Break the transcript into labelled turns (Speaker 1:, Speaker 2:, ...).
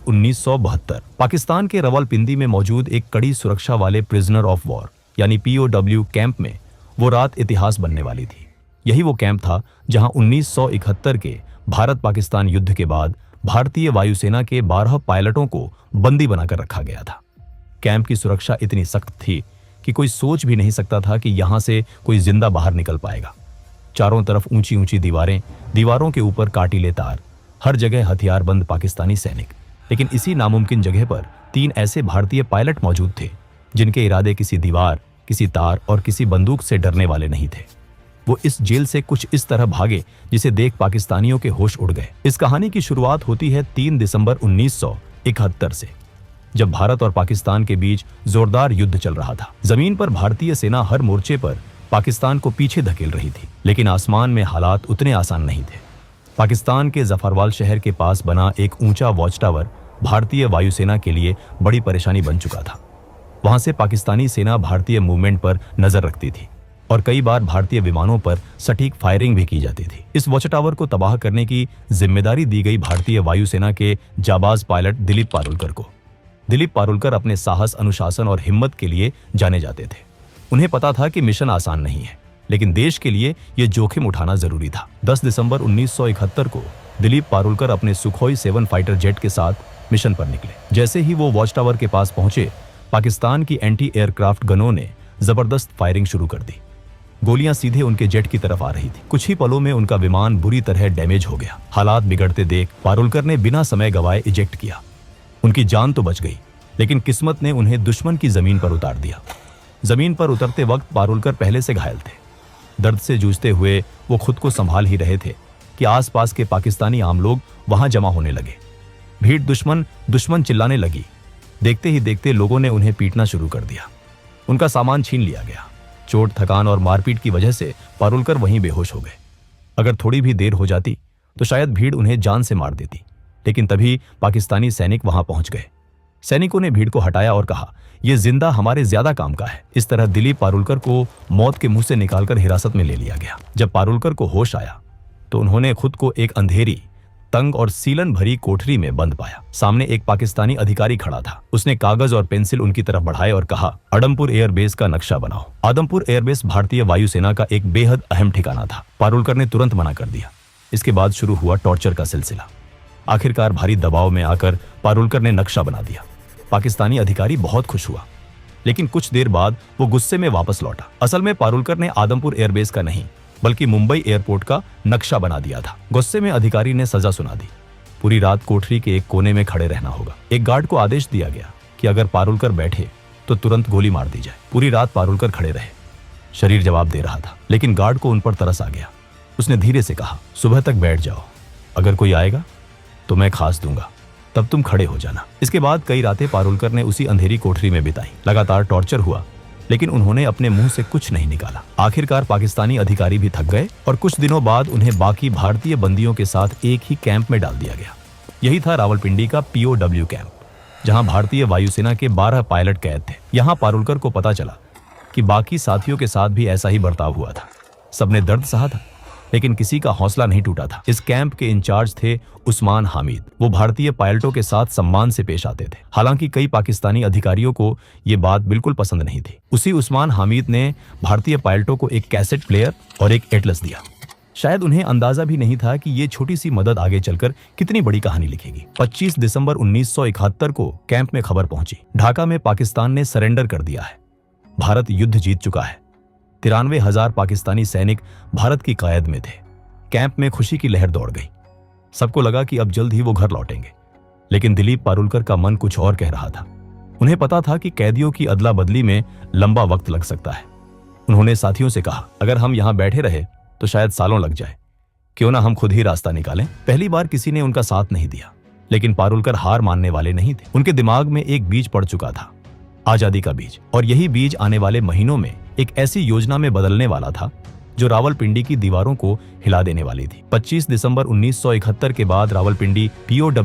Speaker 1: 1972 पाकिस्तान के रावलपिंडी में मौजूद एक कड़ी सुरक्षा वाले प्रिजनर ऑफ वॉर यानी POW कैंप में वो रात इतिहास बनने वाली थी। यही वो कैंप था जहां 1971 के भारत पाकिस्तान युद्ध के बाद भारतीय वायुसेना के 12 पायलटों को बंदी बनाकर रखा गया था। कैंप की सुरक्षा इतनी सख्त थी कि कोई सोच भी नहीं सकता था कि यहां से कोई जिंदा बाहर निकल पाएगा। चारों तरफ ऊंची ऊंची दीवारें, दीवारों के ऊपर काटीले तार, हर जगह हथियारबंद पाकिस्तानी सैनिक। लेकिन इसी नामुमकिन जगह पर 3 ऐसे भारतीय पायलट मौजूद थे जिनके इरादे किसी दीवार, किसी तार और किसी बंदूक से डरने वाले नहीं थे। वो इस जेल से कुछ इस तरह भागे जिसे देख पाकिस्तानियों के होश उड़ गए। इस कहानी की शुरुआत होती है 3 दिसंबर 1971 से, जब भारत और पाकिस्तान के बीच जोरदार युद्ध चल रहा था। जमीन पर भारतीय सेना हर मोर्चे पर पाकिस्तान को पीछे धकेल रही थी, लेकिन आसमान में हालात उतने आसान नहीं थे। पाकिस्तान के जफरवाल शहर के पास बना एक ऊंचा वॉच टावर भारतीय वायुसेना के लिए बड़ी परेशानी बन चुका था। वहां से पाकिस्तानी सेना भारतीय मूवमेंट पर नजर रखती थी और कई बार भारतीय विमानों पर सटीक फायरिंग भी की जाती थी। इस वॉच टावर को तबाह करने की जिम्मेदारी दी गई भारतीय वायुसेना के जाबाज पायलट दिलीप पारुलकर को। दिलीप पारुलकर अपने साहस, अनुशासन और हिम्मत के लिए जाने जाते थे। उन्हें पता था कि मिशन आसान नहीं है, लेकिन देश के लिए यह जोखिम उठाना जरूरी था। 10 दिसंबर 1971 को दिलीप पारुलकर अपने सुखोई 7 फाइटर जेट के साथ मिशन पर निकले। जैसे ही वो वॉच टावर के पास पहुंचे, पाकिस्तान की एंटी एयरक्राफ्ट गनों ने जबरदस्त फायरिंग शुरू कर दी। गोलियां सीधे उनके जेट की तरफ आ रही थी। कुछ ही पलों में उनका विमान बुरी तरह डैमेज हो गया। हालात बिगड़ते देख पारुलकर ने बिना समय गवाए इजेक्ट किया। उनकी जान तो बच गई, लेकिन किस्मत ने उन्हें दुश्मन की जमीन पर उतार दिया। जमीन पर उतरते वक्त पारुलकर पहले से घायल थे। दर्द से जूझते हुए वो खुद को संभाल ही रहे थे कि आसपास के पाकिस्तानी आम लोग वहां जमा होने लगे। भीड़ दुश्मन चिल्लाने लगी। देखते ही देखते लोगों ने उन्हें पीटना शुरू कर दिया। उनका सामान छीन लिया गया। चोट, थकान और मारपीट की वजह से पारुलकर वहीं बेहोश हो गए। अगर थोड़ी भी देर हो जाती तो शायद भीड़ उन्हें जान से मार देती, लेकिन तभी पाकिस्तानी सैनिक वहां पहुंच गए। सैनिकों ने भीड़ को हटाया और कहा, यह जिंदा हमारे ज्यादा काम का है। इस तरह दिलीप पारुलकर को मौत के मुंह से निकालकर हिरासत में ले लिया गया। जब पारुलकर को होश आया तो उन्होंने खुद को एक अंधेरी, तंग और सीलन भरी कोठरी में बंद पाया। सामने एक पाकिस्तानी अधिकारी खड़ा था। उसने कागज और पेंसिल उनकी तरफ बढ़ाए और कहा, आदमपुर एयरबेस का नक्शा बनाओ। आदमपुर एयरबेस भारतीय वायुसेना का एक बेहद अहम ठिकाना था। पारुलकर ने तुरंत मना कर दिया। इसके बाद शुरू हुआ टॉर्चर का सिलसिला। आखिरकार भारी दबाव में आकर पारुलकर ने नक्शा बना दिया। पाकिस्तानी अधिकारी बहुत खुश हुआ, लेकिन कुछ देर बाद वो गुस्से में वापस लौटा। असल में पारुलकर ने आदमपुर एयरबेस का नहीं, बल्कि मुंबई एयरपोर्ट का नक्शा बना दिया था। गुस्से में अधिकारी ने सजा सुना दी। पूरी रात कोठरी के एक कोने में खड़े रहना होगा। एक गार्ड को आदेश दिया गया कि अगर पारुलकर बैठे तो तुरंत गोली मार दी जाए। पूरी रात पारुलकर खड़े रहे। शरीर जवाब दे रहा था, लेकिन गार्ड को उन पर तरस आ गया। उसने धीरे से कहा, सुबह तक बैठ जाओ, अगर कोई आएगा तो मैं खास दूंगा, तब तुम खड़े हो जाना। इसके बाद कई रातें पारुलकर ने उसी अंधेरी कोठरी में बिताई। लगातार टॉर्चर हुआ, लेकिन उन्होंने अपने मुंह से कुछ नहीं निकाला। आखिरकार पाकिस्तानी अधिकारी भी थक गए और कुछ दिनों बाद उन्हें बाकी भारतीय बंदियों के साथ एक ही कैंप में डाल दिया गया। यही था रावलपिंडी का POW कैंप, जहां भारतीय वायुसेना के 12 पायलट कैद थे। यहां पारुलकर को पता चला कि बाकी साथियों के साथ भी ऐसा ही बर्ताव हुआ था। सबने दर्द सहा था, लेकिन किसी का हौसला नहीं टूटा था। इस कैंप के इंचार्ज थे उस्मान हामिद। वो भारतीय पायलटों के साथ सम्मान से पेश आते थे। हालांकि कई पाकिस्तानी अधिकारियों को ये बात बिल्कुल पसंद नहीं थी। उसी उस्मान हामिद ने भारतीय पायलटों को एक कैसेट प्लेयर और एक एटलस दिया। शायद उन्हें अंदाजा भी नहीं था कि ये छोटी सी मदद आगे चलकर कितनी बड़ी कहानी लिखेगी। 25 दिसंबर 1971 को कैंप में खबर पहुंची, ढाका में पाकिस्तान ने सरेंडर कर दिया है। भारत युद्ध जीत चुका है। 93,000 पाकिस्तानी सैनिक भारत की कायद में थे। कैंप में खुशी की लहर दौड़ गई। सबको लगा कि अब जल्द ही वो घर लौटेंगे, लेकिन दिलीप पारुलकर का मन कुछ और कह रहा था। उन्हें पता था कि कैदियों की अदला बदली में लंबा वक्त लग सकता है। उन्होंने साथियों से कहा, अगर हम यहां बैठे रहे तो शायद सालों लग जाए, क्यों ना हम खुद ही रास्ता निकालें। पहली बार किसी ने उनका साथ नहीं दिया, लेकिन पारुलकर हार मानने वाले नहीं थे। उनके दिमाग में एक बीज पड़ चुका था, आजादी का बीज, और यही बीज आने वाले महीनों में एक ऐसी योजना में बदलने वाला था जो रावलपिंडी की दीवारों को हिला देने वाली थी। 25 दिसंबर 1971 के बाद रावलपिंडी POW